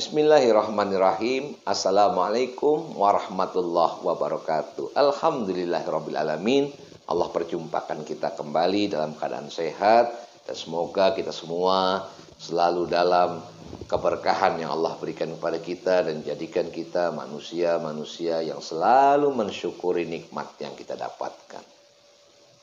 Bismillahirrahmanirrahim. Assalamualaikum warahmatullahi wabarakatuh. Alhamdulillahirrabbilalamin. Allah perjumpakan kita kembali dalam keadaan sehat. Dan semoga kita semua selalu dalam keberkahan yang Allah berikan kepada kita. Dan jadikan kita manusia-manusia yang selalu mensyukuri nikmat yang kita dapatkan.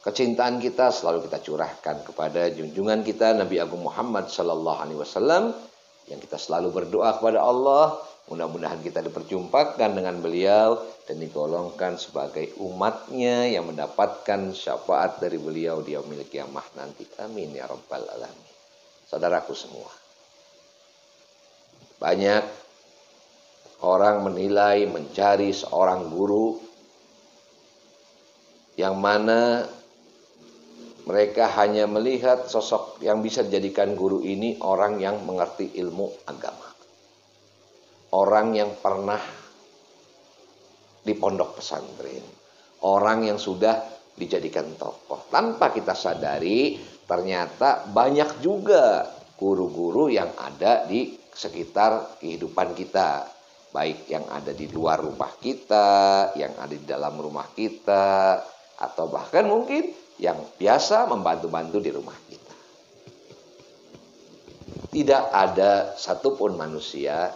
Kecintaan kita selalu kita curahkan kepada junjungan kita Nabi Agung Muhammad SAW, yang kita selalu berdoa kepada Allah, mudah-mudahan kita diperjumpakan dengan beliau dan digolongkan sebagai umatnya yang mendapatkan syafaat dari beliau di yaumil qiyamah nanti. Amin ya rabbal alamin. Saudaraku semua, banyak orang menilai, mencari seorang guru yang mana mereka hanya melihat sosok yang bisa dijadikan guru ini orang yang mengerti ilmu agama. Orang yang pernah di pondok pesantren. Orang yang sudah dijadikan tokoh. Tanpa kita sadari, ternyata banyak juga guru-guru yang ada di sekitar kehidupan kita. Baik yang ada di luar rumah kita, yang ada di dalam rumah kita, atau bahkan mungkin yang biasa membantu-bantu di rumah kita. Tidak ada satupun manusia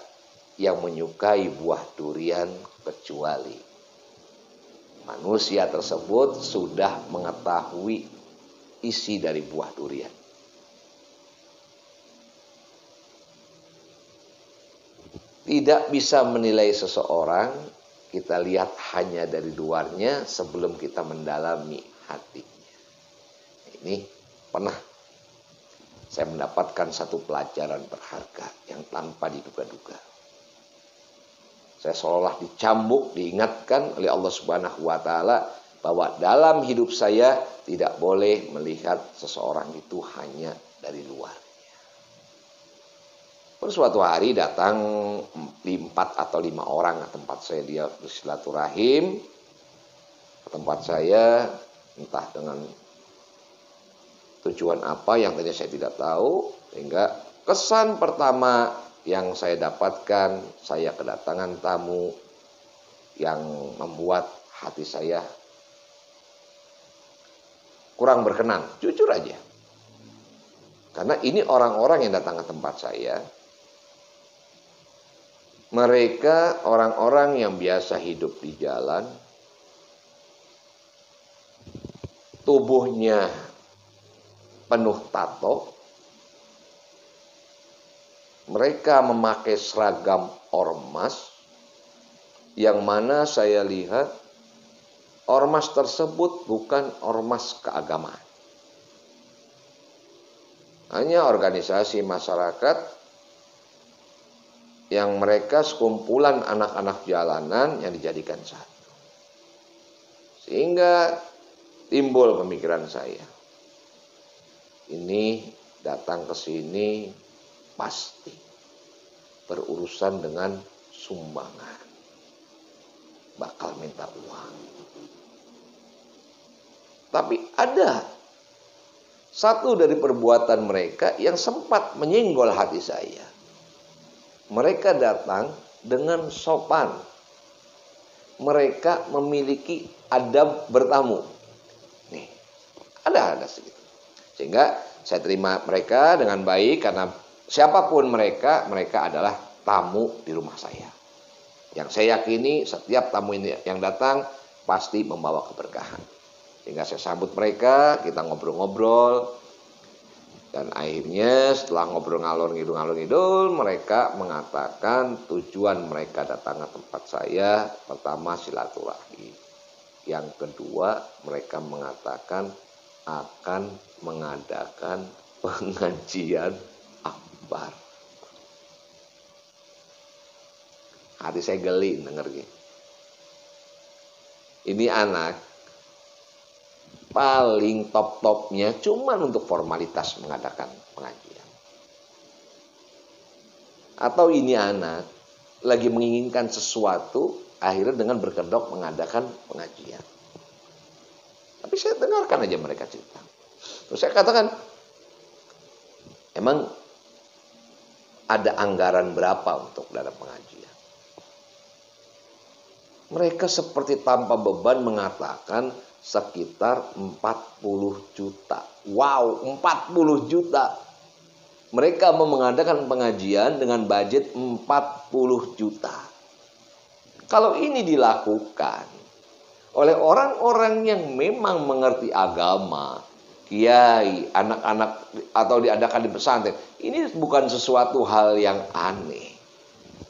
yang menyukai buah durian kecuali manusia tersebut sudah mengetahui isi dari buah durian. Tidak bisa menilai seseorang kita lihat hanya dari luarnya sebelum kita mendalami hati. Ini pernah saya mendapatkan satu pelajaran berharga yang tanpa diduga-duga. Saya seolah dicambuk, diingatkan oleh Allah Subhanahu wa Ta'ala bahwa dalam hidup saya tidak boleh melihat seseorang itu hanya dari luar. Pada suatu hari datang 4 atau 5 orang ke tempat saya, dia bersilaturahim ke tempat saya, entah dengan tujuan apa yang tadi saya tidak tahu, sehingga kesan pertama yang saya dapatkan, saya kedatangan tamu yang membuat hati saya kurang berkenan, jujur aja. Karena ini orang-orang yang datang ke tempat saya, mereka orang-orang yang biasa hidup di jalan, tubuhnya penuh tato, mereka memakai seragam ormas, yang mana saya lihat ormas tersebut bukan ormas keagamaan. Hanya organisasi masyarakat yang mereka sekumpulan anak-anak jalanan yang dijadikan satu. Sehingga timbul pemikiran saya, ini datang ke sini pasti berurusan dengan sumbangan, bakal minta uang. Tapi ada satu dari perbuatan mereka yang sempat menyenggol hati saya. Mereka datang dengan sopan. Mereka memiliki adab bertamu. Nih, ada segitu. Sehingga saya terima mereka dengan baik, karena siapapun mereka adalah tamu di rumah saya. Yang saya yakini setiap tamu ini yang datang pasti membawa keberkahan. Sehingga saya sambut mereka, kita ngobrol-ngobrol. Dan akhirnya setelah ngobrol ngalor ngidul, mereka mengatakan tujuan mereka datang ke tempat saya, pertama silaturahmi. Yang kedua, mereka mengatakan akan mengadakan pengajian akbar. Hati saya geli denger gitu. Ini anak paling top-topnya cuman untuk formalitas mengadakan pengajian. Atau ini anak lagi menginginkan sesuatu, akhirnya dengan berkedok mengadakan pengajian. Tapi saya dengarkan aja mereka cerita. Terus saya katakan, emang ada anggaran berapa untuk dana pengajian? Mereka seperti tanpa beban mengatakan sekitar 40 juta. Wow, 40 juta. Mereka mau mengadakan pengajian dengan budget 40 juta. Kalau ini dilakukan oleh orang-orang yang memang mengerti agama, kiai, anak-anak, atau diadakan di pesantren, ini bukan sesuatu hal yang aneh.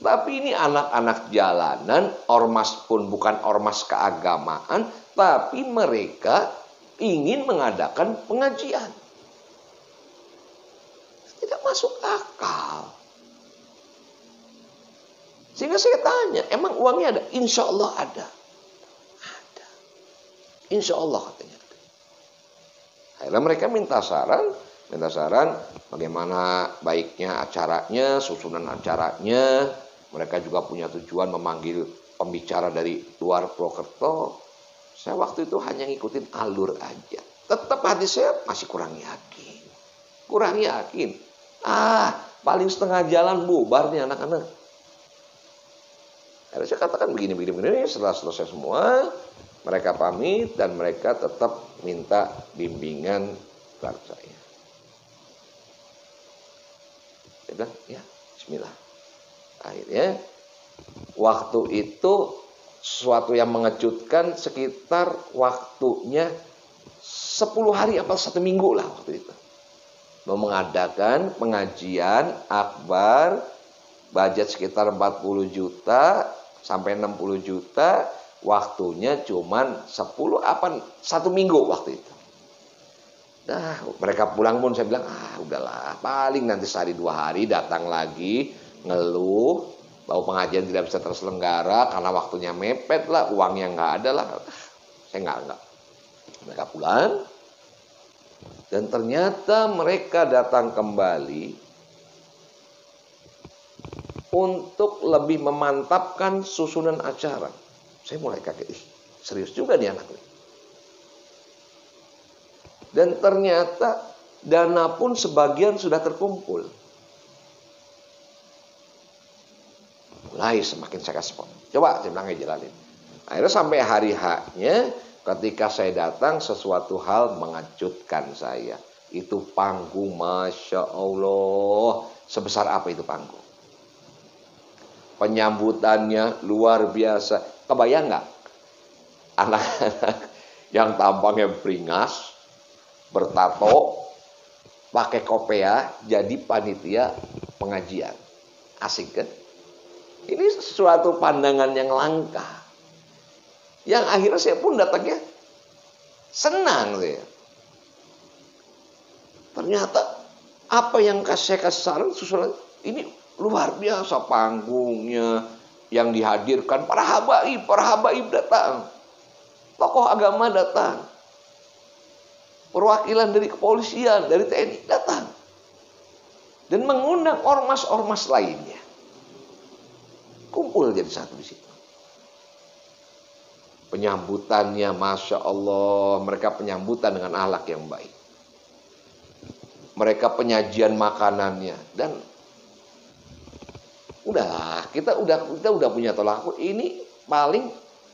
Tapi ini anak-anak jalanan, ormas pun bukan ormas keagamaan, tapi mereka ingin mengadakan pengajian. Tidak masuk akal. Sehingga saya tanya, emang uangnya ada? Insya Allah ada. Ada. Insya Allah katanya. Akhirnya mereka minta saran bagaimana baiknya acaranya, susunan acaranya. Mereka juga punya tujuan memanggil pembicara dari luar Purwokerto. Saya waktu itu hanya ngikutin alur aja. Tetap hati saya masih kurang yakin. Kurang yakin. Paling setengah jalan bubar nih anak-anak. Akhirnya saya katakan begini. Setelah selesai semua, mereka pamit dan mereka tetap minta bimbingan kepada saya. Saya bilang, ya bismillah. Akhirnya waktu itu sesuatu yang mengejutkan, sekitar waktunya 10 hari apa 1 minggu lah waktu itu. Mau mengadakan pengajian akbar, budget sekitar 40 juta sampai 60 juta, waktunya cuman 1 minggu waktu itu. Nah, mereka pulang pun saya bilang, udahlah, paling nanti sehari 2 hari datang lagi ngeluh bahwa pengajian tidak bisa terselenggara karena waktunya mepet lah, uangnya nggak ada lah. Saya nggak. Mereka pulang dan ternyata mereka datang kembali untuk lebih memantapkan susunan acara. Saya mulai kaget, serius juga nih anak ini. Dan ternyata dana pun sebagian sudah terkumpul. Mulai semakin saya kasih coba saya bilang jalanin. Akhirnya sampai hari H-nya ketika saya datang, sesuatu hal mengejutkan saya. Itu panggung, Masya Allah. Sebesar apa itu panggung? Penyambutannya luar biasa. Kebayang nggak? Anak-anak yang tampangnya beringas, bertato, pakai kopea, jadi panitia pengajian. Asik kan? Ini suatu pandangan yang langka. Yang akhirnya saya pun datangnya senang saya. Ternyata apa yang saya kasih saran susulan ini luar biasa panggungnya, yang dihadirkan para habaib datang. Tokoh agama datang. Perwakilan dari kepolisian, dari TNI datang. Dan mengundang ormas-ormas lainnya. Kumpul jadi satu di situ. Penyambutannya, Masya Allah, mereka penyambutan dengan akhlak yang baik. Mereka penyajian makanannya dan kita udah punya tolak ukur. Ini paling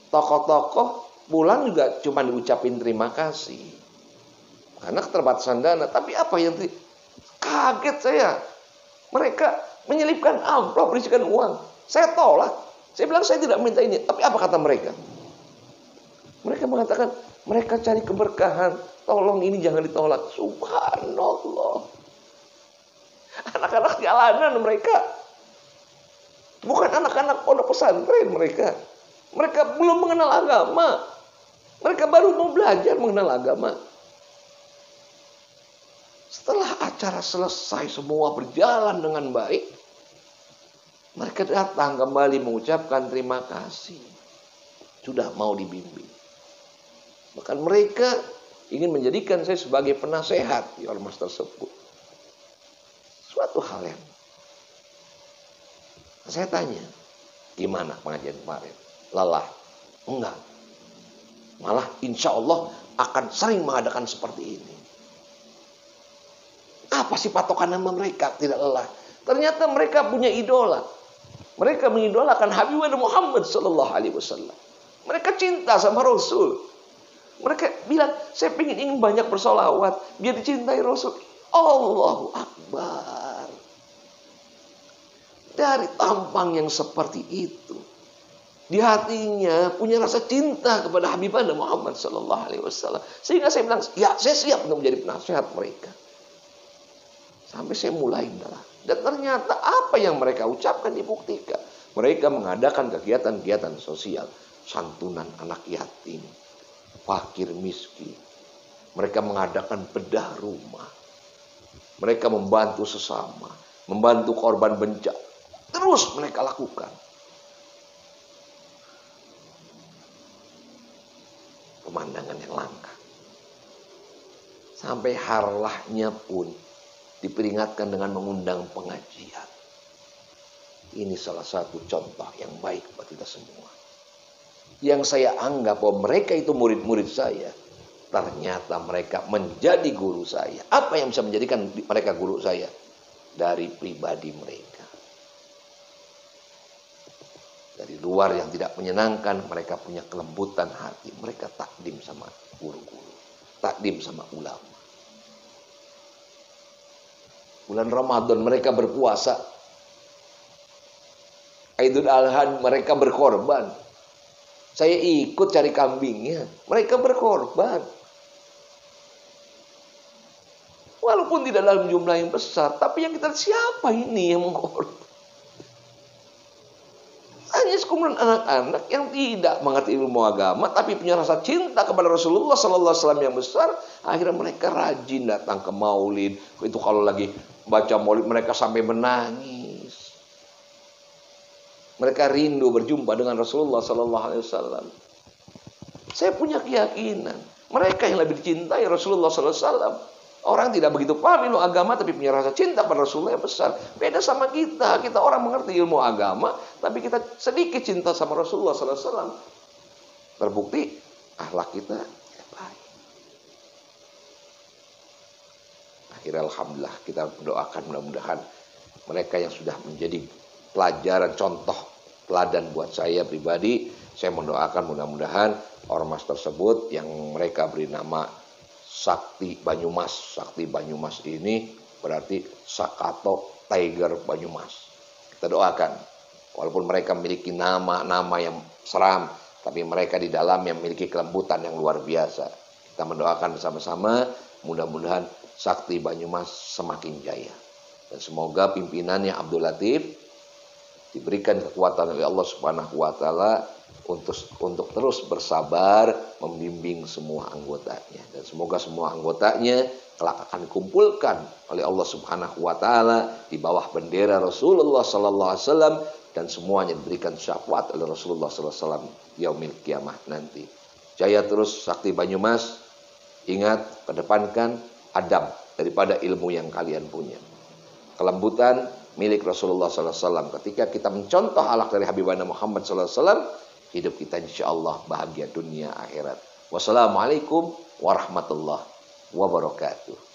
tokoh-tokoh pulang juga cuma diucapin terima kasih karena keterbatasan dana. Tapi apa yang kaget saya, mereka menyelipkan amplop berisikan uang. Saya tolak. Saya bilang saya tidak minta ini. Tapi apa kata mereka? Mereka mengatakan mereka cari keberkahan. Tolong ini jangan ditolak. Subhanallah. Anak-anak jalanan mereka. Bukan anak-anak pondok pesantren mereka. Mereka belum mengenal agama. Mereka baru mau belajar mengenal agama. Setelah acara selesai, semua berjalan dengan baik. Mereka datang kembali mengucapkan terima kasih. Sudah mau dibimbing. Bahkan mereka ingin menjadikan saya sebagai penasehat di ormas tersebut. Suatu hal yang saya tanya, gimana pengajian kemarin? Lelah? Enggak. Malah insya Allah akan sering mengadakan seperti ini. Apa sih patokan nama mereka? Tidak lelah. Ternyata mereka punya idola. Mereka mengidolakan Habibana Muhammad sallallahu alaihi wasallam. Mereka cinta sama Rasul. Mereka bilang, saya ingin banyak bersolawat biar dicintai Rasul. Allahu Akbar. Dari tampang yang seperti itu, di hatinya punya rasa cinta kepada Habibana Muhammad sallallahu alaihi wasallam. Sehingga saya bilang, ya saya siap untuk menjadi penasehat mereka. Sampai saya mulai adalah. Dan ternyata apa yang mereka ucapkan dibuktikan. Mereka mengadakan kegiatan-kegiatan sosial. Santunan anak yatim, fakir miskin. Mereka mengadakan bedah rumah. Mereka membantu sesama. Membantu korban bencana. Terus mereka lakukan. Pemandangan yang langka. Sampai harlahnya pun diperingatkan dengan mengundang pengajian. Ini salah satu contoh yang baik buat kita semua. Yang saya anggap bahwa mereka itu murid-murid saya. Ternyata mereka menjadi guru saya. Apa yang bisa menjadikan mereka guru saya? Dari pribadi mereka. Dari luar yang tidak menyenangkan, mereka punya kelembutan hati. Mereka takdim sama guru-guru. Takdim sama ulama. Bulan Ramadan mereka berpuasa. Idul Adha mereka berkorban. Saya ikut cari kambingnya. Mereka berkorban. Walaupun tidak dalam jumlah yang besar. Tapi yang kita lihat, siapa ini yang mengkorban? Hanya sekumpulan anak-anak yang tidak mengerti ilmu agama, tapi punya rasa cinta kepada Rasulullah sallallahu alaihi wasallam yang besar. Akhirnya mereka rajin datang ke maulid. Itu kalau lagi baca maulid mereka sampai menangis. Mereka rindu berjumpa dengan Rasulullah sallallahu alaihi wasallam. Saya punya keyakinan mereka yang lebih dicintai Rasulullah sallallahu alaihi wasallam. Orang tidak begitu paham ilmu agama tapi punya rasa cinta pada Rasulullah yang besar. Beda sama kita. Kita orang mengerti ilmu agama tapi kita sedikit cinta sama Rasulullah sallallahu alaihi wasallam. Terbukti akhlak kita baik. Akhirnya alhamdulillah kita mendoakan mudah-mudahan mereka yang sudah menjadi pelajaran contoh teladan buat saya pribadi, saya mendoakan mudah-mudahan ormas tersebut yang mereka beri nama Sakti Banyumas. Sakti Banyumas ini berarti Sakato Tiger Banyumas. Kita doakan. Walaupun mereka memiliki nama-nama yang seram, tapi mereka di dalam yang memiliki kelembutan yang luar biasa. Kita mendoakan bersama-sama, mudah-mudahan Sakti Banyumas semakin jaya. Dan semoga pimpinannya Abdul Latif diberikan kekuatan oleh Allah Subhanahu wa taala untuk terus bersabar membimbing semua anggotanya, dan semoga semua anggotanya kelak akan dikumpulkan oleh Allah Subhanahu wa taala di bawah bendera Rasulullah sallallahu alaihi wasallam, dan semuanya diberikan syafaat oleh Rasulullah sallallahu alaihi wasallam yaumil kiamah nanti. Jaya terus Sakti Banyumas. Ingat, kedepankan adab daripada ilmu yang kalian punya. Kelembutan milik Rasulullah sallallahu alaihi wasallam. Ketika kita mencontoh akhlak dari Habibana Muhammad sallallahu alaihi wasallam, hidup kita insyaallah bahagia dunia akhirat. Wassalamualaikum warahmatullahi wabarakatuh.